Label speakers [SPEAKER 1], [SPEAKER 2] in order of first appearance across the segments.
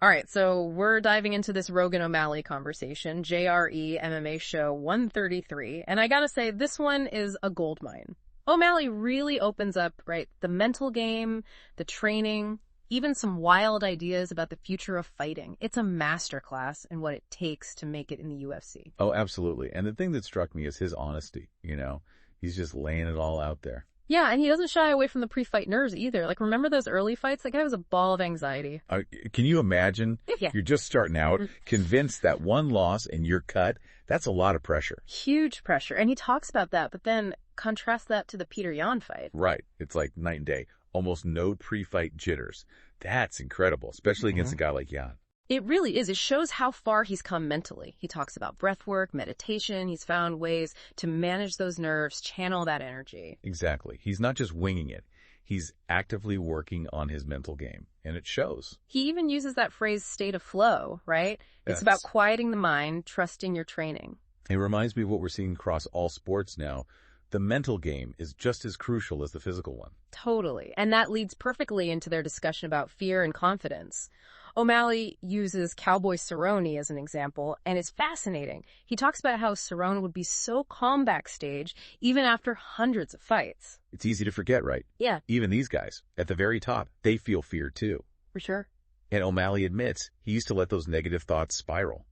[SPEAKER 1] All right, so we're diving into this Rogan O'Malley conversation, JRE MMA show 133, and I gotta say, this one is a goldmine. O'Malley really opens up, right, the mental game, the training, even some wild ideas about the future of fighting. It's a masterclass in what it takes to make it in the UFC.
[SPEAKER 2] Oh, absolutely. And the thing that struck me is his honesty, He's just laying it all out there.
[SPEAKER 1] Yeah, and he doesn't shy away from the pre-fight nerves either. Like, remember those early fights? That guy was a ball of anxiety.
[SPEAKER 2] Can you imagine?
[SPEAKER 1] Yeah.
[SPEAKER 2] You're just starting out, convinced that one loss and you're cut. That's a lot of pressure.
[SPEAKER 1] Huge pressure. And he talks about that, but then contrast that to the Peter Yan fight.
[SPEAKER 2] Right. It's like night and day. Almost no pre-fight jitters. That's incredible, especially against a guy like Yan.
[SPEAKER 1] It really is. It shows how far he's come mentally. He talks about breath work, meditation. He's found ways to manage those nerves, channel that energy.
[SPEAKER 2] Exactly. He's not just winging it. He's actively working on his mental game, and it shows.
[SPEAKER 1] He even uses that phrase, state of flow, right?
[SPEAKER 2] Yes.
[SPEAKER 1] It's about quieting the mind, trusting your training.
[SPEAKER 2] It reminds me of what we're seeing across all sports now. The mental game is just as crucial as the physical one.
[SPEAKER 1] Totally. And that leads perfectly into their discussion about fear and confidence. O'Malley uses Cowboy Cerrone as an example, and it's fascinating. He talks about how Cerrone would be so calm backstage, even after hundreds of fights.
[SPEAKER 2] It's easy to forget, right?
[SPEAKER 1] Yeah.
[SPEAKER 2] Even these guys, at the very top, they feel fear too.
[SPEAKER 1] For sure.
[SPEAKER 2] And O'Malley admits he used to let those negative thoughts spiral.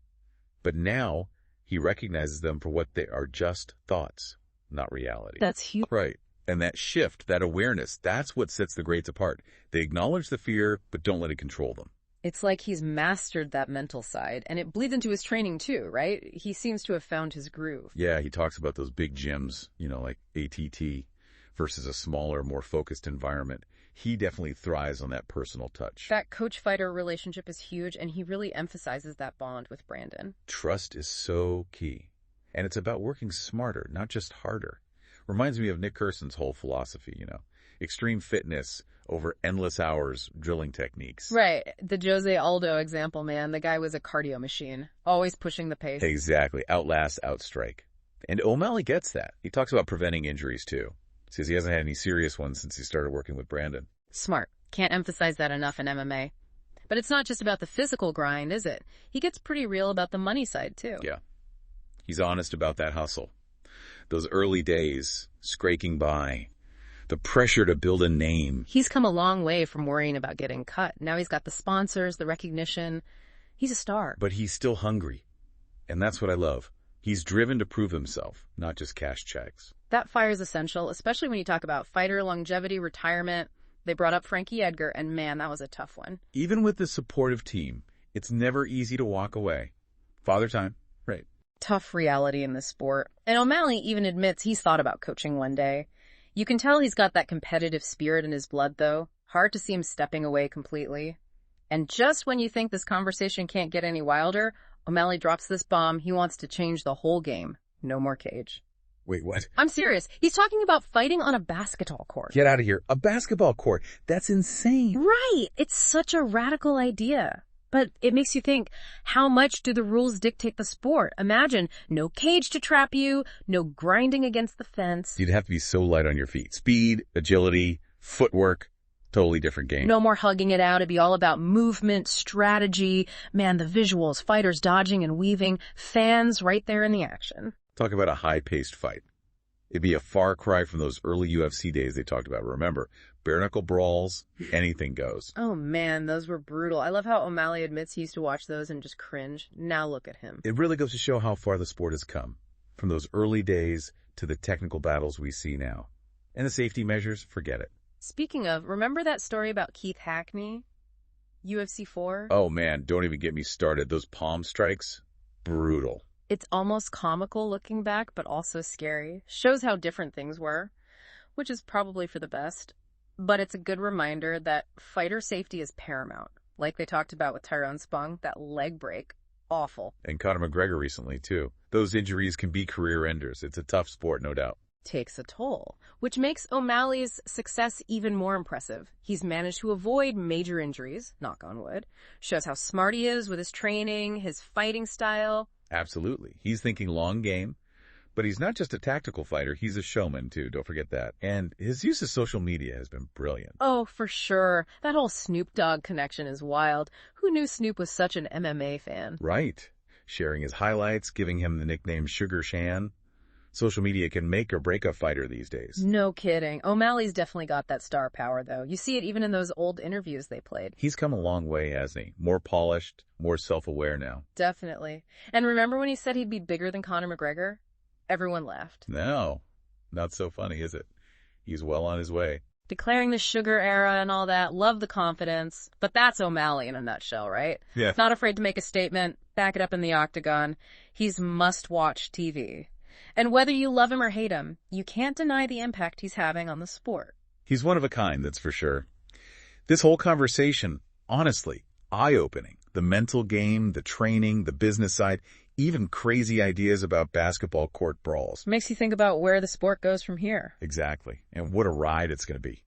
[SPEAKER 2] But now, he recognizes them for what they are, just thoughts, not reality.
[SPEAKER 1] That's huge.
[SPEAKER 2] Right. And that shift, that awareness, that's what sets the greats apart. They acknowledge the fear, but don't let it control them.
[SPEAKER 1] It's like he's mastered that mental side, and it bleeds into his training too, right? He seems to have found his groove.
[SPEAKER 2] Yeah, he talks about those big gyms, like ATT, versus a smaller, more focused environment. He definitely thrives on that personal touch.
[SPEAKER 1] That coach-fighter relationship is huge, and he really emphasizes that bond with Brandon.
[SPEAKER 2] Trust is so key. And it's about working smarter, not just harder. Reminds me of Nick Kerson's whole philosophy, extreme fitness over endless hours drilling techniques.
[SPEAKER 1] Right. The Jose Aldo example, man. The guy was a cardio machine, always pushing the pace.
[SPEAKER 2] Exactly. Outlast, outstrike. And O'Malley gets that. He talks about preventing injuries, too. Says he hasn't had any serious ones since he started working with Brandon.
[SPEAKER 1] Smart. Can't emphasize that enough in MMA. But it's not just about the physical grind, is it? He gets pretty real about the money side, too.
[SPEAKER 2] Yeah. He's honest about that hustle. Those early days, scraking by. The pressure to build a name.
[SPEAKER 1] He's come a long way from worrying about getting cut. Now he's got the sponsors, the recognition. He's a star.
[SPEAKER 2] But he's still hungry. And that's what I love. He's driven to prove himself, not just cash checks.
[SPEAKER 1] That fire is essential, especially when you talk about fighter longevity, retirement. They brought up Frankie Edgar, and man, that was a tough one.
[SPEAKER 2] Even with the supportive team, it's never easy to walk away. Father time, right.
[SPEAKER 1] Tough reality in this sport. And O'Malley even admits he's thought about coaching one day. You can tell he's got that competitive spirit in his blood, though. Hard to see him stepping away completely. And just when you think this conversation can't get any wilder, O'Malley drops this bomb. He wants to change the whole game. No more cage.
[SPEAKER 2] Wait, what?
[SPEAKER 1] I'm serious. He's talking about fighting on a basketball court.
[SPEAKER 2] Get out of here. A basketball court. That's insane.
[SPEAKER 1] Right. It's such a radical idea. But it makes you think, how much do the rules dictate the sport? Imagine, no cage to trap you, no grinding against the fence.
[SPEAKER 2] You'd have to be so light on your feet. Speed, agility, footwork, totally different game.
[SPEAKER 1] No more hugging it out. It'd be all about movement, strategy. Man, the visuals, fighters dodging and weaving, fans right there in the action.
[SPEAKER 2] Talk about a high-paced fight. It'd be a far cry from those early UFC days they talked about. Remember, bare-knuckle brawls, anything goes.
[SPEAKER 1] Oh man, those were brutal. I love how O'Malley admits he used to watch those and just cringe. Now look at him.
[SPEAKER 2] It really goes to show how far the sport has come, from those early days to the technical battles we see now. And the safety measures, forget it.
[SPEAKER 1] Speaking of, remember that story about Keith Hackney? UFC 4?
[SPEAKER 2] Oh man, don't even get me started. Those palm strikes, brutal.
[SPEAKER 1] It's almost comical looking back, but also scary. Shows how different things were, which is probably for the best. But it's a good reminder that fighter safety is paramount. Like they talked about with Tyrone Spong, that leg break, awful.
[SPEAKER 2] And Conor McGregor recently, too. Those injuries can be career enders. It's a tough sport, no doubt.
[SPEAKER 1] Takes a toll, which makes O'Malley's success even more impressive. He's managed to avoid major injuries, knock on wood. Shows how smart he is with his training, his fighting style.
[SPEAKER 2] Absolutely. He's thinking long game, But he's not just a tactical fighter, he's a showman too, don't forget that. And his use of social media has been brilliant.
[SPEAKER 1] Oh, for sure. That whole Snoop Dogg connection is wild. Who knew Snoop was such an MMA fan?
[SPEAKER 2] Right. Sharing his highlights, giving him the nickname Sugar Shan. Social media can make or break a fighter these days.
[SPEAKER 1] No kidding. O'Malley's definitely got that star power, though. You see it even in those old interviews they played.
[SPEAKER 2] He's come a long way, hasn't he? More polished, more self-aware now.
[SPEAKER 1] Definitely. And remember when he said he'd be bigger than Conor McGregor? Everyone laughed.
[SPEAKER 2] No, not so funny, is it? He's well on his way.
[SPEAKER 1] Declaring the sugar era and all that, love the confidence. But that's O'Malley in a nutshell, right?
[SPEAKER 2] Yeah.
[SPEAKER 1] Not afraid to make a statement, back it up in the octagon. He's must-watch TV. And whether you love him or hate him, you can't deny the impact he's having on the sport.
[SPEAKER 2] He's one of a kind, that's for sure. This whole conversation, honestly, eye-opening. The mental game, the training, the business side, even crazy ideas about basketball court brawls.
[SPEAKER 1] Makes you think about where the sport goes from here.
[SPEAKER 2] Exactly. And what a ride it's going to be.